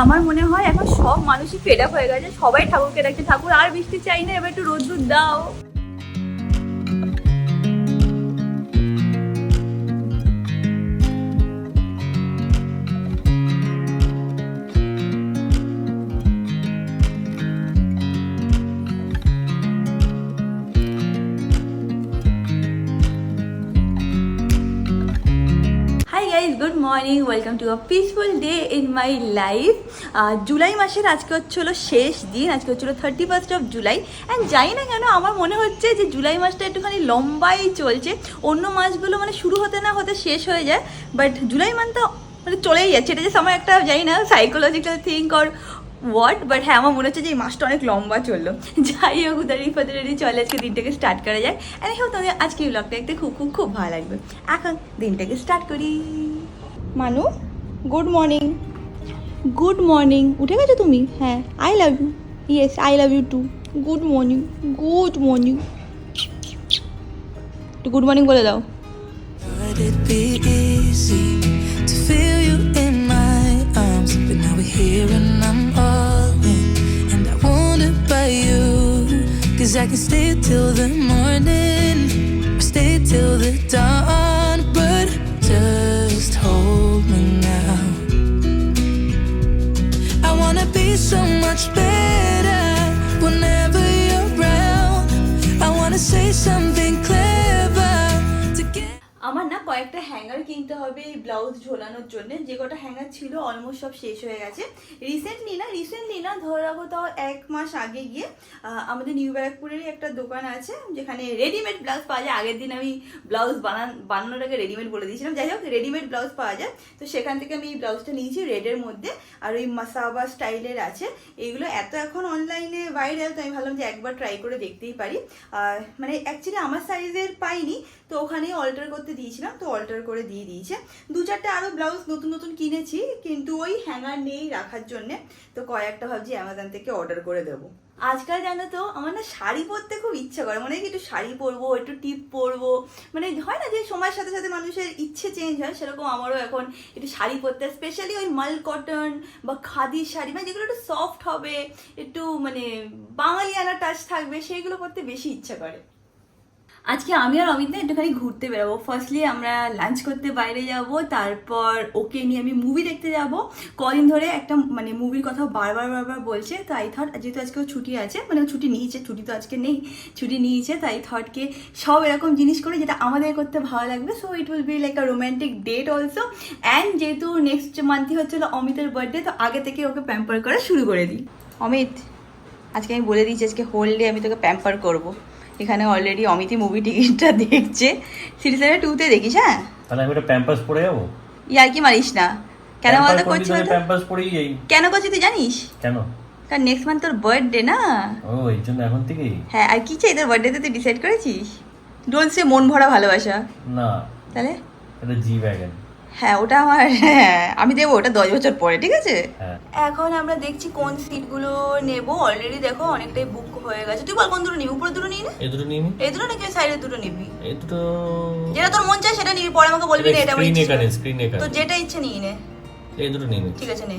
আমার মনে হয় এখন সব মানুষই ফেড আপ হয়ে গেছে, সবাই ঠাকুরকে ডাকছে, ঠাকুর আর বৃষ্টি চাই না, এবার একটু রোদ্দুর দাও। Good morning, welcome to a peaceful day in my life. July মাসের আজকে হচ্ছিল শেষ দিন, আজকে হচ্ছিল 31st অফ জুলাই। অ্যান্ড জানি না কেন আমার মনে হচ্ছে যে জুলাই মাসটা একটুখানি লম্বাই চলছে, অন্য মাসগুলো মানে শুরু হতে না হতে শেষ হয়ে যায়, বাট জুলাই মান্থটা মানে চলেই যাচ্ছে। এটা যে সময় একটা জানি না psychological think or what, but হ্যাঁ আমার মনে হচ্ছে যে এই মাসটা অনেক লম্বা চললো। যাই হোক, উদারি ফাদারি চলে আজকে দিনটাকে স্টার্ট করা যায়। অ্যান্ড হোক তোমাদের আজকে এই ব্লগটা দেখতে খুব খুব খুব ভালো লাগবে। এখন দিনটাকে স্টার্ট করি। মানু, গুড মর্নিং। গুড মর্নিং, উঠে গেছো তুমি? হ্যাঁ, I love you. Yes, I love you too. Good morning, good morning. একটু গুড মর্নিং বলে দাও। Would it be easy to feel you in my arms? But now we're here and I'm all in, and I want it by you. 'Cause I can stay till the morning, or stay till the dawn. But just hold me now. I wanna be so much better whenever you're around. I wanna say something clever to get. আমার না কয়েকটা hanger কিনতে হবে এই blouse ঝোলানোর জন্য। যে কটা hanger ছিল অলমোস্ট সব শেষ হয়ে গেছে। রিসেন্টলি না ধরে রাখো তাও 1 মাস আগে গিয়ে আমাদের নিউ ব্যারাকপুরেরই একটা দোকান আছে যেখানে রেডিমেড ব্লাউজ পাওয়া যায়। আগের দিন আমি ব্লাউজ বানানোর আগে রেডিমেড বলে দিয়েছিলাম, যাই হোক রেডিমেড ব্লাউজ পাওয়া যায়। তো সেখান থেকে আমি এই ব্লাউজটা নিয়েছি রেডের মধ্যে, আর ওই মাসাবা স্টাইলের আছে। এইগুলো এত এখন অনলাইনে ভাইরাল, তো আমি ভাবলাম যে একবার ট্রাই করে দেখতেই পারি। মানে অ্যাকচুয়ালি আমার সাইজের পাইনি, তো ওখানেই অল্টার করতে দিয়েছিলাম, তো অল্টার করে দিয়ে দিয়েছে। 2-4টা আরও ব্লাউজ নতুন নতুন কিনেছি, কিন্তু ওই হ্যাঙ্গার নেই রাখার জন্যে, তো কয়েকটা ভাবছি অ্যামাজন থেকে অর্ডার করে দেবো। আজকাল জানো তো আমার না শাড়ি পরতে খুব ইচ্ছে করে, মনে হয় কি একটু শাড়ি পরবো, একটু টিপ পরবো, মানে হয় না যে সময়ের সাথে সাথে মানুষের ইচ্ছে চেঞ্জ হয়, সেরকম আমারও এখন একটু শাড়ি পরতে, স্পেশালি ওই মাল কটন বা খাদি শাড়ি, মানে যেগুলো একটু সফট হবে, একটু মানে বাঙালিয়ানা টাচ থাকবে, সেইগুলো পরতে বেশি ইচ্ছা করে। আজকে আমি আর অমিত না একটুখানি ঘুরতে বেরোবো। ফার্স্টলি আমরা লাঞ্চ করতে বাইরে যাব, তারপর ওকে নিয়ে আমি মুভি দেখতে যাব। কদিন ধরে একটা মানে মুভির কথা বারবার বলছে, তো আই থট যেহেতু আজকেও ছুটি আছে, মানে ছুটি নিয়েছে, ছুটি তো আজকে নেই, ছুটি নিয়েছে, তাই থটকে সব এরকম জিনিস করে যেটা আমাদের করতে ভালো লাগবে। So it will be like a romantic date also. And যেহেতু নেক্সট মান্থই হচ্ছিল অমিতের বার্থডে, তো আগে থেকে ওকে প্যাম্পার করা শুরু করে দিই। অমিত, আজকে আমি বলে দিয়েছি আজকে হোল ডে আমি তোকে প্যাম্পার করবো। এখানে অলরেডি অমিতি মুভি টিকিটটা দেখছে, সিরিজের 2তে দেখিস। হ্যাঁ, তাহলে আমি একটা প্যাম্পাস পরে যাবো? ইয়ার কি মারিস না, কেন বলতে করছিস? প্যাম্পাস পরেই যাই। কেন করছিস তুই জানিস? কেন? কারণ নেক্সট মান্থ তোর বার্থডে না। ও, এই জন্য এখন থেকেই? হ্যাঁ, আর কি চাই তোর বার্থডেতে তুই ডিসাইড করেছিস? ডোন্ট সে মন ভরা ভালোবাসা। না, তাহলে এটা জি ওয়াগন। হ্যাঁ, ওটা আমার, হ্যাঁ আমি দেবো ওটা 10 বছর পরে, ঠিক আছে? হ্যাঁ। এখন আমরা দেখছি কোন সিটগুলো নেব। অলরেডি দেখো অনেকটাই বুক হয়ে গেছে। তুই বল কোন দুটো নিবি? উপরে দুটো নিয়ে নে। এই দুটো নিয়ে নি। এই দুটো নাকি সাইডের দুটো নিবি? এই দুটো যেটা তোর মন চায় সেটা নিবি, পরে আমাকে বলবি না এটা আমার ইচ্ছে। স্ক্রিনে তো যেটা ইচ্ছে নিয়ে নে। এই দুটো নিয়ে নি। ঠিক আছে নে।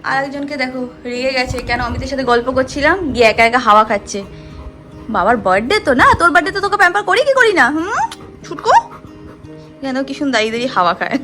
আর একজনকে দেখো রেগে গেছে, কেন অমিতের সাথে গল্প করছিলাম, গিয়ে একা একা হাওয়া খাচ্ছে। বাবার বার্থডে তো না, তোর বার্থডে তো তোকে প্যাম্পার করি কি করি না? ছুটকো কেন কি সুন্দর দাঁড়িয়ে হাওয়া খায়।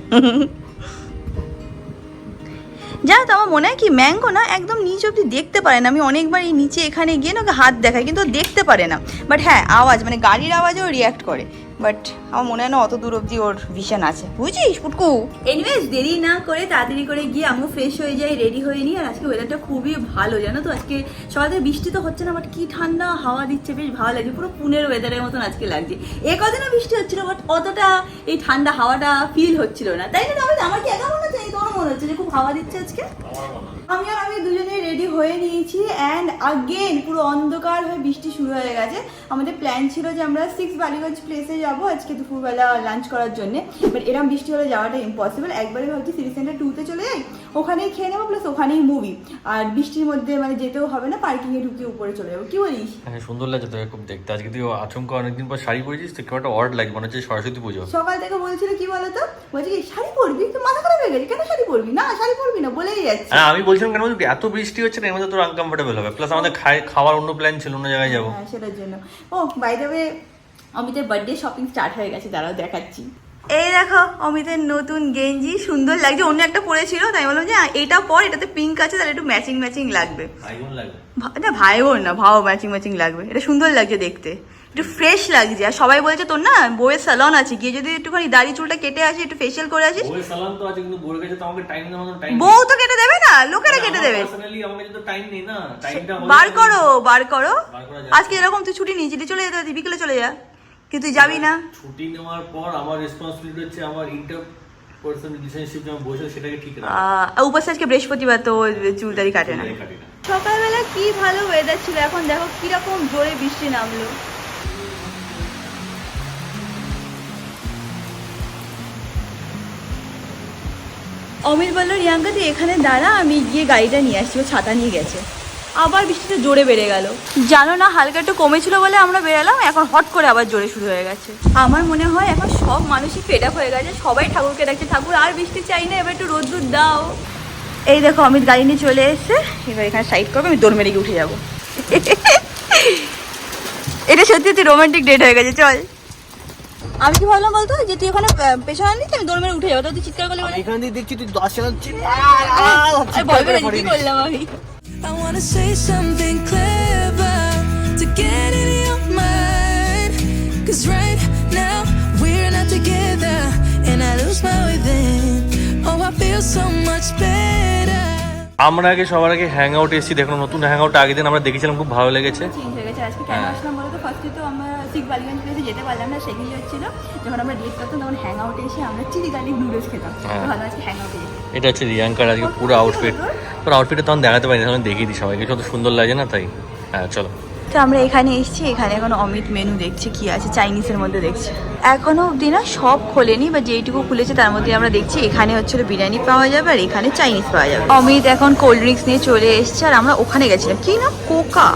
জানো তো আমার মনে হয় কি ম্যাঙ্গো না একদম নিচ অব্দি দেখতে পারে না। আমি অনেকবার এই নিচে এখানে গিয়ে না ওকে হাত দেখাই, কিন্তু ও দেখতে পারে না। বাট হ্যাঁ, আওয়াজ মানে গাড়ির আওয়াজেও রিয়াক্ট করে, বাট আমার মনে হয় না অত দূর অব্দি ওর ভিশন আছে, বুঝছিস পুটকু? এনিওয়েজ, দেরি না করে তাড়াতাড়ি করে গিয়ে আমিও ফ্রেশ হয়ে যাই, রেডি হয়ে নিই। আর আজকে ওয়েদারটা খুবই ভালো, জানো তো। আজকে সকাল থেকে বৃষ্টি তো হচ্ছে না, বাট কি ঠান্ডা হাওয়া দিচ্ছে, বেশ ভালো লাগছে। পুরো পুনের ওয়েদারের মতন আজকে লাগছে। কদিনও বৃষ্টি হচ্ছিল, বাট অতটা এই ঠান্ডা হাওয়াটা ফিল হচ্ছিল না, তাই না? আমার কি একা মনে হচ্ছে? তোমার মনে হচ্ছে যে খুব হাওয়া দিচ্ছে আজকে? আমি দুজনে রেডি হয়ে নিয়েছি। অ্যান্ড আগেন পুরো অন্ধকার হয়ে বৃষ্টি শুরু হয়ে গেছে। আমাদের প্ল্যান ছিল যে আমরা 6 বালিগঞ্জ প্লেসে যাবো আজকে দুপুরবেলা লাঞ্চ করার জন্য, বাট এরকম বৃষ্টি হলে যাওয়াটা ইম্পসিবল। একবারে ভাবছি সিটি সেন্টার 2তে চলে যাই, ওখানেই খেয়ে নেবো, প্লাস ওখানেই মুভি। আর বৃষ্টির মধ্যে মানে যেতেও হবে না, পার্কিংয়ে ঢুকে উপরে চলে যাবো। কি বলিস? হ্যাঁ, সুন্দর লাগছে তোকে খুব দেখতে। আজকে তুই আচমকা অনেকদিন পর শাড়ি পরেছিস, তো কেউ একটা অড লাগে, মনে হচ্ছে সরস্বতী পুজো। সকাল থেকে বলছিল কি বলতো, বলছি কি শাড়ি পরবি, তো মাথা খারাপ হয়ে গেছে, কেন শাড়ি পরবি না, শাড়ি পরবি না বলেই যাচ্ছে। হ্যাঁ আমি বলছিলাম কেন বলবি, এত বৃষ্টি হচ্ছে না, এর মধ্যে তোর আনকমফোর্টেবল হবে, প্লাস আমাদের খাওয়ার অন্য প্ল্যান ছিল, অন্য জায়গায় যাবো। হ্যাঁ সেটার জন্য। ও বাই দ্য ওয়ে, অমিতের বার্থডে শপিং স্টার্ট হয়ে গেছে, দাঁড়াও দেখাচ্ছি। এই দেখো অমিতের নতুন গেঞ্জি, সুন্দর লাগছে। অন্য একটা পরেছিল, তাই বললাম যে এটা পর, এটাতে পিঙ্ক আছে, তাহলে একটু ম্যাচিং ম্যাচিং লাগবে। না ভাই বোন না, ভাও ম্যাচিং ম্যাচিং লাগবে, এটা সুন্দর লাগছে দেখতে, একটু ফ্রেশ লাগছে। আর সবাই বলেছে তোর না বউয়ের স্যালন আছে, গিয়ে যদি একটুখানি দাড়ি চুলটা কেটে আসি, একটু ফেশিয়াল করে আসিস। বউয়ের স্যালন তো আছে, কিন্তু বউয়ের কাছে তো আমাকে টাইম না, মানে টাইম বউ তো কেটে দেবে না, লোকেরা কেটে দেবে। পার্সোনালি আমার কাছে তো টাইম নেই না, টাইমটা বার করো বার করো। আজকে এরকম তুই ছুটি নিয়েছিলি, চলে যেতে হতো, বিকেলে চলে যা, কিন্তু তুই যাবি না। ছুটি নেওয়ার পর আমার রেসপন্সিবিলিটি হচ্ছে আমার ইন্টারপার্সনাল রিলেশনশিপ যেমন বসে সেটাকে ঠিক রাখা। উপাস আজকে বৃহস্পতিবার, তো চুল দাড়ি কাটে না। সকালবেলা কি ভালো ওয়েদার ছিল, এখন দেখো কিরকম জোরে বৃষ্টি নামলো। অমিত বললো রিয়াঙ্কা তুই এখানে দাঁড়া, আমি গিয়ে গাড়িটা নিয়ে আসছি। ও ছাতা নিয়ে গেছে, আবার বৃষ্টিটা জোরে বেড়ে গেল। জানো না হালকা একটু কমেছিল বলে আমরা বেরালাম, এখন হট করে আবার জোরে শুরু হয়ে গেছে। আমার মনে হয় এখন সব মানুষই ফেড আপ হয়ে গেছে, সবাই ঠাকুরকে ডাকছে, ঠাকুর আর বৃষ্টি চাই না, এবার একটু রোদ্দুর দাও। এই দেখো অমিত গাড়ি নিয়ে চলে এসছে, এবার এখানে সাইড করবে, আমি দৌড় মেরে গিয়ে উঠে যাবো। এটা সত্যি তুই রোমান্টিক ডেট হয়ে গেছে, চল। আমি কি ভাবলাম বলতো যে তুই ওখানে পেছনে আনলি, আমি দৌড় মেরে উঠে যাবো, তো তুই চিৎকার করলে এখান দিয়ে দেখছি তুই 10 চালাচ্ছিস। কি করলাম আমি। I wanna say something clever to get in your mind. 'Cause right now we're not together and I lose my way then. Oh, I feel so much better. আমরা আগে সবার আগে হ্যাং আউট এসেছি, দেখুন নতুন হ্যাং আউট আগের দিন আমরা দেখেছিলাম, খুব ভালো লেগেছে। চেঞ্জ হয়ে গেছে আজকে। কেন আসলাম বলো তো, ফার্স্টে তো আমরা সিক বালিগঞ্জ প্লেসে যেতে পারলাম না, সেগুলি হচ্ছিল যখন আমরা ডেট করতাম তখন হ্যাং আউটে এসে আমরা চিলি গার্লিক নুডলস খেতাম। ভালো আজকে হ্যাং আউটে এটা হচ্ছে রিয়াঙ্কার আজকে পুরো আউটফিট। তোর আউটফিটটা তখন দেখাতে পারিনি, তখন দেখিয়ে দিই সবাইকে, কত সুন্দর লাগে না, তাই হ্যাঁ চলো। তো আমরা এখানে এসেছি, এখানে এখন অমিত মেনু দেখছি কি আছে, চাইনিজের মধ্যে দেখছি। এখনো অবধি না সব খোলেনি, বা যেইটুকু খুলেছে তার মধ্যে আমরা দেখছি এখানে হচ্ছিল বিরিয়ানি পাওয়া যাবে আর এখানে চাইনিজ পাওয়া যাবে। অমিত এখন কোল্ড ড্রিঙ্কস নিয়ে চলে এসছে, আর আমরা ওখানে গেছিলাম, কি না কোকা।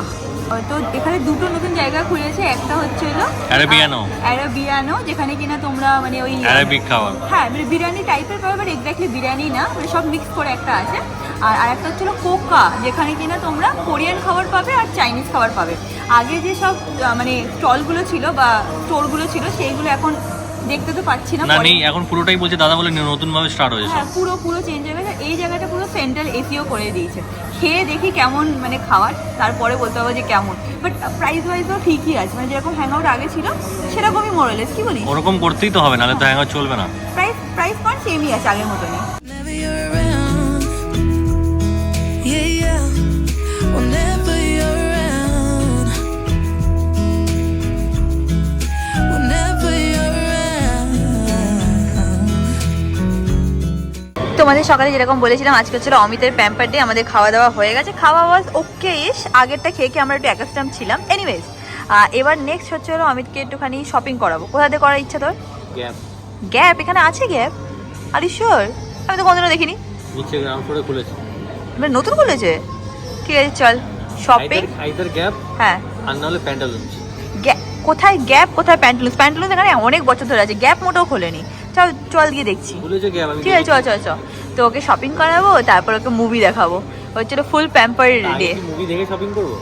তো এখানে দুটো নতুন জায়গা খুলেছে, একটা হচ্ছে হলো অ্যারাবিয়ানো, যেখানে কিনা তোমরা মানে ওই অ্যারাবিক খাবার, হ্যাঁ মানে বিরিয়ানি টাইপের পাবে, বাট এক্স্যাক্টলি বিরিয়ানি না, মানে সব মিক্স করে একটা আছে। আর আরেকটা হচ্ছিল কোকা, যেখানে কিনা তোমরা কোরিয়ান খাবার পাবে আর চাইনিজ খাবার পাবে। আগে যে সব মানে স্টলগুলো ছিল বা স্টোরগুলো ছিল, সেইগুলো এখন দেখতে তো পাচ্ছি না, নেই এখন পুরোটাই বলছে দাদা বলে নতুন ভাবে স্টার্ট হয়েছে। হ্যাঁ পুরো চেঞ্জ হয়ে গেছে। এই জায়গাটা পুরো সেন্ট্রাল এসিও করে দিয়েছে। খেয়ে দেখি কেমন মানে খাবার, তারপরে বলতে হবে যে কেমন, বাট প্রাইস ওয়াইজও ঠিকই আছে, মানে যেরকম হ্যাং আউট আগে ছিল সেরকমই মোরালেস, কি বলি ওরকম করতেই তো হবে, নাহলে তো হ্যাং আউট চলবে না। প্রাইস পয়েন্ট সেমই আছে আগের মতনই। Whenever you're around, yeah, yeah. Whenever you're around, whenever you're around. তোমাদের সকালে যেরকম বলেছিলাম আজকে হচ্ছিল অমিতের প্যাম্পার ডে। আমাদের খাওয়া দাওয়া হয়ে গেছে, খাওয়া ওয়াজ ওকে ইস, আগেরটা খেয়ে আমরা একটু অ্যাকাস্টাম ছিলাম। এনিওয়েজ এবার নেক্সট হচ্ছে হলো অমিতকে একটুখানি শপিং করাবো। কোথাতে করার ইচ্ছা তোর? গ্যাপ এখানে আছে গ্যাপ? আর শিওর? আমি তো কোনদিনও দেখিনি। নিচে গ্রাউন্ড ফ্লোরে খুলেছে, মানে নতুন খুলেছে? ঠিক আছে চল শপিং। আইদার গ্যাপ হ্যাঁ, আর নাহলে প্যান্টালুনস। কোথায় গ্যাপ কোথায় প্যান্টালুন্স? প্যান্টালুন্স এখানে অনেক বছর ধরে আছে, গ্যাপ মোটেও খোলেনি। চল চল গিয়ে দেখছি। খুলেছে গ্যাপ, আমি ঠিক আছে চল চল চল। তো ওকে শপিং করাবো, তারপর ওকে মুভি দেখাবো। হচ্ছে ফুল প্যাম্পার ডে। মুভি দেখে শপিং করবো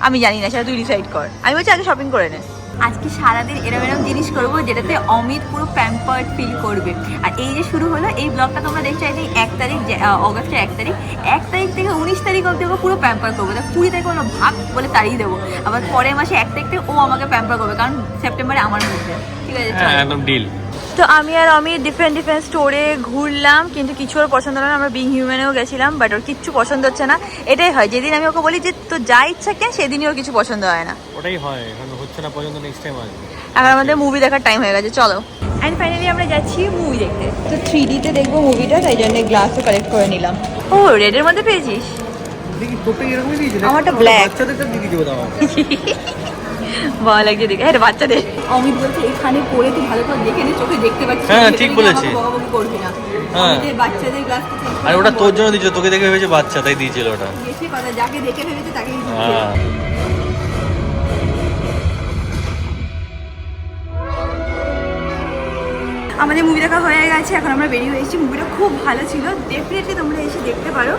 আমি জানি না, সেটা তুই ডিসাইড কর। আমি বলছি আগে শপিং করে নে। আজকে সারাদিন এরকম জিনিস করবো যেটাতে অমিত পুরো প্যাম্পার্ড ফিল করবে। আর এই যে শুরু হলো এই ব্লগটা, তোমরা দেখছো আই থিঙ্ক 1 তারিখ, অগস্টের 1 তারিখ। 1 তারিখ থেকে 19 তারিখ অবধি ওকে পুরো প্যাম্পার করবো। দেখ 20 তারিখ হলো ভাগ বলে তাড়িয়ে দেবো, আবার পরের মাসে 1 তারিখ থেকে ও আমাকে প্যাম্পার করবে, কারণ সেপ্টেম্বরে আমার মধ্যে। ঠিক আছে চল। একদম ডিল। তো আমি আর অমিত ডিফারেন্ট স্টোরে ঘুরলাম, কিন্তু কিছু ওর পছন্দ হলো না। আমরা বিং হিউম্যানেও গেছিলাম, বাট ওর কিচ্ছু পছন্দ হচ্ছে না। এটাই হয়, যেদিন আমি ওকে বলি যে তো যা ইচ্ছা কেন, সেদিনই ওর কিছু পছন্দ হয় না। ওটাই হয়, এখন হচ্ছে না পর্যন্ত, নেক্সট টাইম আসবে। এখন আমাদের মুভি দেখার টাইম হয়ে গেছে, চলো। অ্যান্ড ফাইনালি আমরা যাচ্ছি মুভি দেখতে। তো 3Dতে দেখবো মুভিটা, তাই জন্য গ্লাসও কালেক্ট করে নিলাম। ও রেডের মধ্যে পেয়েছিস? দেখি তোকে এরকমই দিয়েছে, আমারটা ব্ল্যাক। বাচ্চাদেরটা দিকে দেবো দাও। ভালো লাগছে দেখে, হ্যাঁ বাচ্চাদের। অমিত বলছে এখানে পরে তুই ভালো করে দেখে নে, চোখে দেখতে পাচ্ছিস। হ্যাঁ ঠিক বলেছি। বকাবকি করবি না। হ্যাঁ বাচ্চাদের গ্লাস, আর ওটা তোর জন্য দিয়েছিল, তোকে দেখে ভেবেছে বাচ্চা, তাই দিয়েছিল ওটা। বেশি কথা, যাকে দেখে ভেবেছে তাকেই দিয়েছে। হ্যাঁ আমাদের মুভি দেখা হয়ে গেছে, এখন আমরা বেরিয়ে হয়েছি। মুভিটা খুব ভালো ছিল, ডেফিনেটলি তোমরা এসে দেখতে পারো।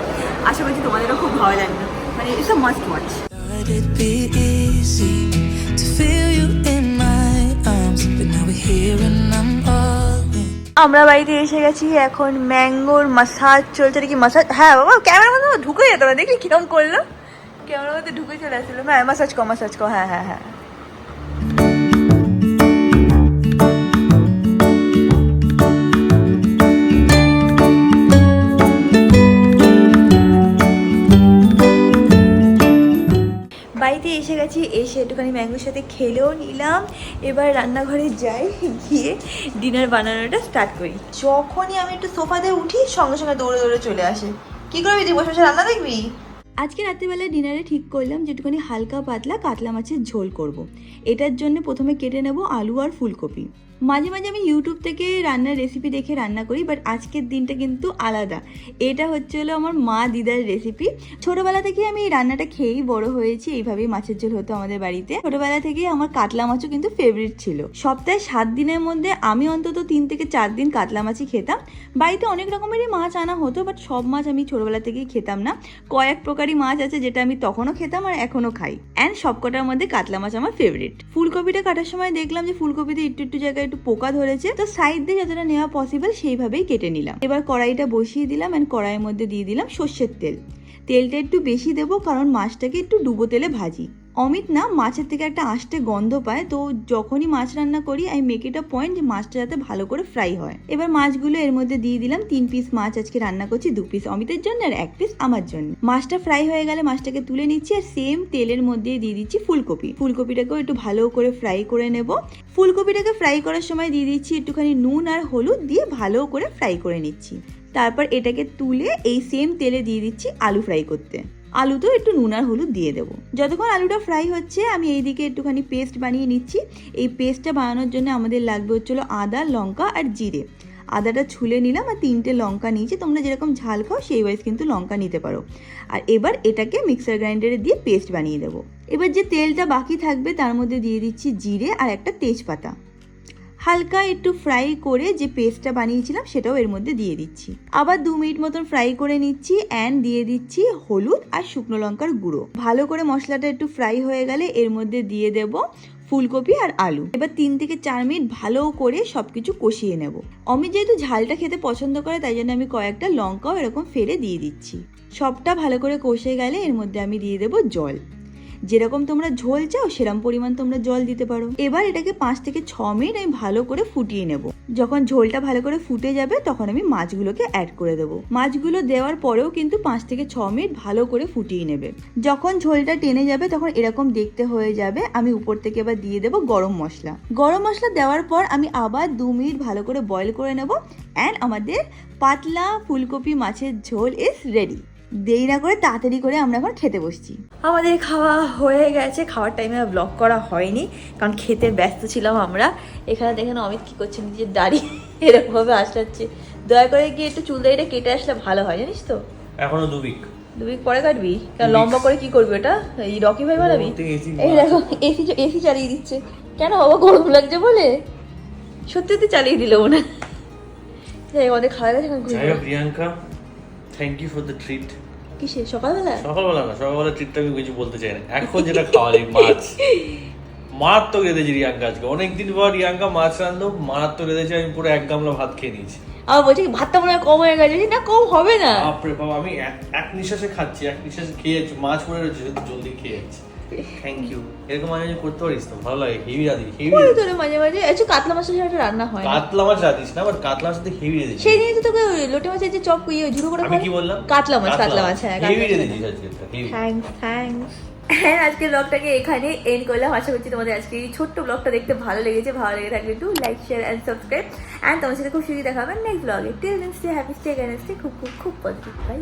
আশা করছি তোমাদেরও খুব ভালো লাগবে, মানে it's a must watch. Thought it'd be easy to feel you in my arms, but now we're here and I'm all in. আমরা বাড়িতে এসে গেছি, এখন ম্যাঙ্গোর মাসাজ চলছে নাকি মাসাজ। হ্যাঁ বাবা, ক্যামেরার মধ্যে ঢুকে যেত না, দেখলি কিরম করলো, ক্যামেরার মধ্যে ঢুকে চলে আসলো। হ্যাঁ মাসাজ কর, হ্যাঁ হ্যাঁ হ্যাঁ। বাড়িতে এসে গেছি, এসে একটুখানি ম্যাঙ্গোর সাথে খেলেও নিলাম। এবার রান্নাঘরে যাই, গিয়ে ডিনার বানানোটা স্টার্ট করি। যখনই আমি একটু সোফাতে উঠি সঙ্গে সঙ্গে দৌড়ে দৌড়ে চলে আসে। কি করবি তুই, বসে বসে রান্না দেখবি? আজকে রাত্রিবেলা ডিনারে ঠিক করলাম যে একটুখানি হালকা পাতলা কাতলা মাছের ঝোল করব। এটার জন্য প্রথমে কেটে নেব আলু আর ফুলকপি। মাঝে মাঝে আমি ইউটিউব থেকে রান্নার রেসিপি দেখে রান্না করি, বাট আজকের দিনটা কিন্তু আলাদা। এটা হচ্ছে হলো আমার মা দিদার রেসিপি। ছোটোবেলা থেকে আমি এই রান্নাটা খেয়েই বড় হয়েছি, এইভাবেই মাছের ঝোল হতো আমাদের বাড়িতে। ছোটোবেলা থেকে আমার কাতলা মাছও কিন্তু ফেভারিট ছিল। সপ্তাহে 7 দিনের মধ্যে আমি অন্তত 3 থেকে 4 দিন কাতলা মাছই খেতাম। বাড়িতে অনেক রকমেরই মাছ আনা হতো, বাট সব মাছ আমি ছোটোবেলা থেকেই খেতাম না। কয়েক প্রকারই মাছ আছে যেটা আমি তখনও খেতাম আর এখনও খাই, অ্যান্ড সবকটার মধ্যে কাতলা মাছ আমার ফেভারিট। ফুলকপিটা কাটার সময় দেখলাম যে ফুলকপিতে একটু জায়গায় একটু পোকা ধরেছে, তো সাইড দিয়ে যতটা নেওয়া পসিবল সেইভাবেই কেটে নিলাম। এবার কড়াইটা বসিয়ে দিলাম, অ্যান্ড কড়াইয়ের মধ্যে দিয়ে দিলাম সর্ষের তেল। তেলটা একটু বেশি দেবো কারণ মাছটাকে একটু ডুবো তেলে ভাজি। অমিত না মাছের থেকে একটা আষ্টে গন্ধ পায়, তো যখনই মাছ রান্না করি I make it a point যে মাছটা যাতে ভালো করে ফ্রাই হয়। এবার মাছগুলো এর মধ্যে দিয়ে দিলাম। 3 পিস মাছ আজকে রান্না করছি, 2 পিস অমিতের জন্য আর 1 পিস আমার জন্য। মাছটা ফ্রাই হয়ে গেলে মাছটাকে তুলে নিচ্ছি, আর সেম তেলের মধ্যে দিয়ে দিচ্ছি ফুলকপিটাকেও একটু ভালো করে ফ্রাই করে নেব। ফুলকপিটাকে ফ্রাই করার সময় দিয়ে দিচ্ছি একটুখানি নুন আর হলুদ দিয়ে ভালো করে ফ্রাই করে নিচ্ছি। তারপর এটাকে তুলে এই সেম তেলে দিয়ে দিচ্ছি আলু ফ্রাই করতে। আলুতেও একটু নুন আর হলুদ দিয়ে দেবো। যতক্ষণ আলুটা ফ্রাই হচ্ছে আমি এইদিকে একটুখানি পেস্ট বানিয়ে নিচ্ছি। এই পেস্টটা বানানোর জন্য আমাদের লাগবে হচ্ছিলো আদা, লঙ্কা আর জিরে। আদাটা ছুলে নিলাম, আর 3টে লঙ্কা নিয়েছি। তোমরা যেরকম ঝাল খাও সেই ওয়াইজ কিন্তু লঙ্কা নিতে পারো। আর এবার এটাকে মিক্সার গ্রাইন্ডারে দিয়ে পেস্ট বানিয়ে দেবো। এবার যে তেলটা বাকি থাকবে তার মধ্যে দিয়ে দিচ্ছি জিরে আর একটা তেজপাতা। হালকা একটু ফ্রাই করে যে পেস্টটা বানিয়েছিলাম সেটাও এর মধ্যে দিয়ে দিচ্ছি। আবার 2 মিনিট মতন ফ্রাই করে নিচ্ছি, অ্যান্ড দিয়ে দিচ্ছি হলুদ আর শুকনো লঙ্কার গুঁড়ো। ভালো করে মশলাটা একটু ফ্রাই হয়ে গেলে এর মধ্যে দিয়ে দেব ফুলকপি আর আলু। এবার 3 থেকে 4 মিনিট ভালো করে সবকিছু কষিয়ে নেব। অমিত যেহেতু ঝালটা খেতে পছন্দ করে তাই জন্য আমি কয়েকটা লঙ্কাও এরকম ফেলে দিয়ে দিচ্ছি। সবটা ভালো করে কষে গেলে এর মধ্যে আমি দিয়ে দেব জল। যেরকম তোমরা ঝোল চাও সেরকম পরিমাণ তোমরা জল দিতে পারো। এবার এটাকে 5 থেকে 6 মিনিট আমি ভালো করে ফুটিয়ে নেব। যখন ঝোলটা ভালো করে ফুটে যাবে তখন আমি মাছগুলোকে অ্যাড করে দেবো। মাছগুলো দেওয়ার পরেও কিন্তু 5 থেকে 6 মিনিট ভালো করে ফুটিয়ে নেবে। যখন ঝোলটা টেনে যাবে তখন এরকম দেখতে হয়ে যাবে। আমি উপর থেকে এবার দিয়ে দেবো গরম মশলা। গরম মশলা দেওয়ার পর আমি আবার 2 মিনিট ভালো করে বয়েল করে নেব, অ্যান্ড আমাদের পাতলা ফুলকপি মাছের ঝোল ইজ রেডি। দেরি না করে তাড়াতাড়ি করে আমরা এখন খেতে বসছি। আমাদের খাওয়া হয়ে গেছে। খাওয়ার টাইমে ব্লগ করা হয়নি কারণ খেতে ব্যস্ত ছিলাম আমরা। এখানে দেখেন অমিত কী করছে, নিজের দাড়ি এরকমভাবে আসলাচ্ছে। দয়া করে গিয়ে একটু চুল দাড়িটা কেটে আসলে ভালো হয়, জানিস তো। এখনো 2 উইক পরে কাটবি? কারণ লম্বা করে কি করবি ওটা, এই রকি ভাই বানাবি? এই দেখো এসি চালিয়ে দিচ্ছে। কেন বাবা, গরম লাগছে বলে? সত্যি চালিয়ে দিল মনে। যাই আমাদের খাওয়া গেছে। Priyanka, thank you for the treat. কিসে? সকালবেলা না, সকালবেলা ট্রিটটা আমি কিছু বলতে চাই না। এখন যেটা খাওয়ালি মারাত্মক রেঁধেছি রিয়াঙ্কা আজকে। অনেকদিন পর রিয়াঙ্কা মাছ রান্ধলো, মারাত্মক রেঁধেছি। আমি পুরো 1 গামলা ভাত খেয়ে নিয়েছি। আমার বলছি ভাতটা মনে হয় কম হয়ে গেছে। না কম হবে না, বাপরে বাবা, আমি এক নিঃশ্বাসে খাচ্ছি, এক নিঃশ্বাসে খেয়ে যাচ্ছি। মাছ পড়ে রয়েছে, জলদি খেয়ে যাচ্ছি। Thank you. এরকম মাঝে মাঝে করতে পারিস তো, ভালো লাগে। হেভি রাঁধি, হেভি তোরে মাঝে মাঝে। আচ্ছা কাতলা মাছের সাথে রান্না হয়? কাতলা মাছ রাঁধিস না, বাট কাতলা মাছ সাথে হেভি রেঁধেছি। সেই দিনই তো তোকে লোটে মাছের যে চপ ঝুড়ো করে আমি কি বললাম? কাতলা মাছ। হ্যাঁ হেভি রেঁধেছি আজকে। থ্যাঙ্কস। হ্যাঁ, আজকের ব্লগটাকে এখানে এন্ড করলাম। আশা করছি তোমাদের আজকে এই ছোট্ট ব্লগটা দেখতে ভালো লেগেছে। ভালো লেগে থাকলে একটু like, share and subscribe. And তোমার সাথে খুব শীঘ্রই দেখা হবে নেক্সট ব্লগে। Till then stay happy, stay can stay খুব খুব খুব পজিটিভ। বাই।